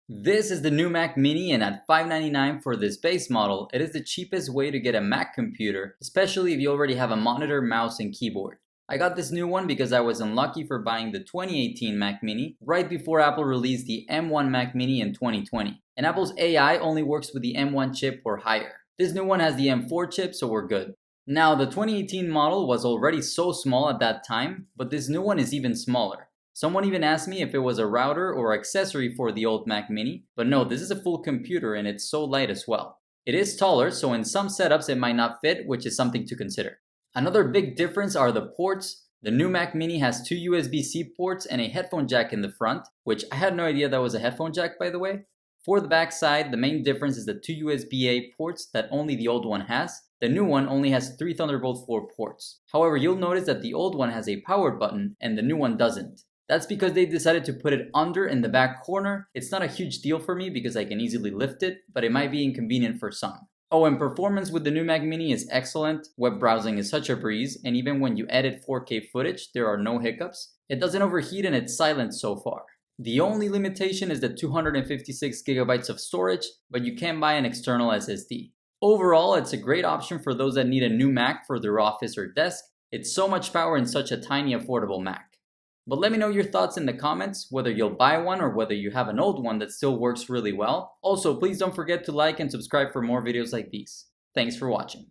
This is the new Mac Mini, and at $599 for this base model, it is the cheapest way to get a Mac computer, especially if you already have a monitor, mouse, and keyboard. I got this new one because I was unlucky for buying the 2018 Mac Mini right before Apple released the M1 Mac Mini in 2020. And Apple's AI only works with the M1 chip or higher. This new one has the M4 chip, so we're good. Now, the 2018 model was already so small at that time, but this new one is even smaller. Someone even asked me if it was a router or accessory for the old Mac Mini, but no, this is a full computer and it's so light as well. It is taller, so in some setups it might not fit, which is something to consider. Another big difference are the ports. The new Mac Mini has two USB-C ports and a headphone jack in the front, which I had no idea that was a headphone jack, by the way. For the back side, the main difference is the two USB-A ports that only the old one has. The new one only has 3 Thunderbolt 4 ports. However, you'll notice that the old one has a power button and the new one doesn't. That's because they decided to put it under in the back corner. It's not a huge deal for me because I can easily lift it, but it might be inconvenient for some. Oh, and performance with the new Mac Mini is excellent. Web browsing is such a breeze, and even when you edit 4K footage, there are no hiccups. It doesn't overheat and it's silent so far. The only limitation is the 256GB of storage, but you can buy an external SSD. Overall, it's a great option for those that need a new Mac for their office or desk. It's so much power in such a tiny affordable Mac. But let me know your thoughts in the comments, whether you'll buy one or whether you have an old one that still works really well. Also, please don't forget to like and subscribe for more videos like these. Thanks for watching.